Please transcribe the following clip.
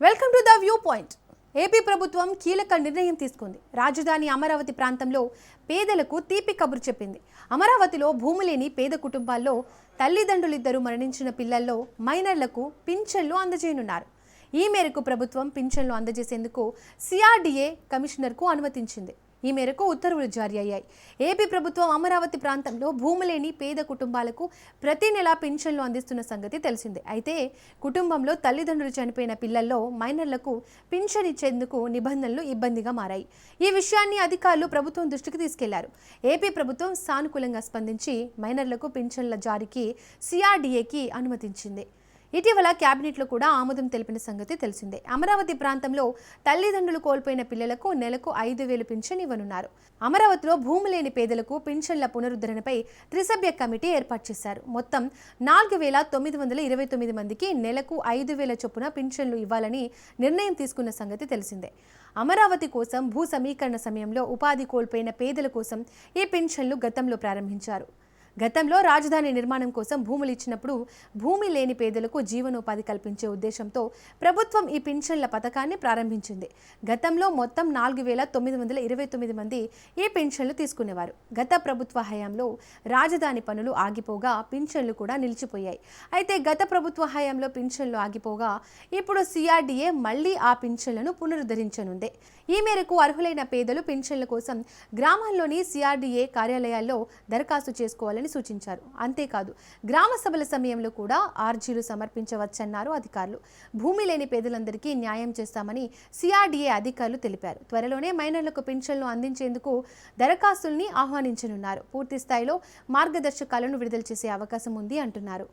Welcome to the view point. AP ప్రభుత్వం కీలక నిర్ణయం తీసుకుంది. రాజధాని అమరావతి ప్రాంతంలో పేదలకు తీపి కబురు చెప్పింది. అమరావతిలో భూమి లేని పేద కుటుంబాల్లో తల్లిదండ్రులిద్దరూ మరణించిన పిల్లల్లో మైనర్లకు పింఛన్లు అందజేయనున్నారు. ఈ మేరకు ప్రభుత్వం పింఛన్లు అందజేసేందుకు సిఆర్డీఏ కమిషనర్కు అనుమతించింది. ఈ మేరకు ఉత్తర్వులు జారీ అయ్యాయి. ఏపీ ప్రభుత్వం అమరావతి ప్రాంతంలో భూమి లేని పేద కుటుంబాలకు ప్రతి నెలా పింఛన్లు అందిస్తున్న సంగతి తెలిసిందే. అయితే కుటుంబంలో తల్లిదండ్రులు చనిపోయిన పిల్లల్లో మైనర్లకు పింఛన్ ఇచ్చేందుకు నిబంధనలు ఇబ్బందిగా మారాయి. ఈ విషయాన్ని అధికారులు ప్రభుత్వం దృష్టికి తీసుకెళ్లారు. ఏపీ ప్రభుత్వం సానుకూలంగా స్పందించి మైనర్లకు పింఛన్ల జారీకి సిఆర్డీఏకి అనుమతించింది. ఇటీవల క్యాబినెట్లో కూడా ఆమోదం తెలిపిన సంగతి తెలిసిందే. అమరావతి ప్రాంతంలో తల్లిదండ్రులు కోల్పోయిన పిల్లలకు నెలకు 5,000 పింఛన్ ఇవ్వనున్నారు. అమరావతిలో భూమి లేని పేదలకు పింఛన్ల పునరుద్ధరణపై త్రిసభ్య కమిటీ ఏర్పాటు చేశారు. మొత్తం 4,929 మందికి నెలకు 5,000 చొప్పున పింఛన్లు ఇవ్వాలని నిర్ణయం తీసుకున్న సంగతి తెలిసిందే. అమరావతి కోసం భూ సమీకరణ సమయంలో ఉపాధి కోల్పోయిన పేదల కోసం ఈ పింఛన్లు గతంలో ప్రారంభించారు. గతంలో రాజధాని నిర్మాణం కోసం భూములు ఇచ్చినప్పుడు భూమి లేని పేదలకు జీవనోపాధి కల్పించే ఉద్దేశంతో ప్రభుత్వం ఈ పింఛన్ల పథకాన్ని ప్రారంభించింది. గతంలో మొత్తం 4,929 మంది ఈ పింఛన్లు తీసుకునేవారు. గత ప్రభుత్వ హయాంలో రాజధాని పనులు ఆగిపోగా పింఛన్లు కూడా నిలిచిపోయాయి. అయితే గత ప్రభుత్వ హయాంలో పింఛన్లు ఆగిపోగా ఇప్పుడు సిఆర్డీఏ మళ్లీ ఆ పింఛన్లను పునరుద్ధరించనుంది. ఈ మేరకు అర్హులైన పేదలు పింఛన్ల కోసం గ్రామాల్లోని సిఆర్డీఏ కార్యాలయాల్లో దరఖాస్తు చేసుకోవాలని సూచించారు. అంతేకాదు గ్రామ సభల సమయంలో కూడా ఆర్జీలు సమర్పించవచ్చన్నారు అధికారులు. భూమి లేని పేదలందరికీ న్యాయం చేస్తామని సిఆర్డీఏ అధికారులు తెలిపారు. త్వరలోనే మైనర్లకు పింఛన్లు అందించేందుకు దరఖాస్తుల్ని ఆహ్వానించనున్నారు. పూర్తి స్థాయిలో మార్గదర్శకాలను విడుదల చేసే అవకాశం ఉంది అంటున్నారు.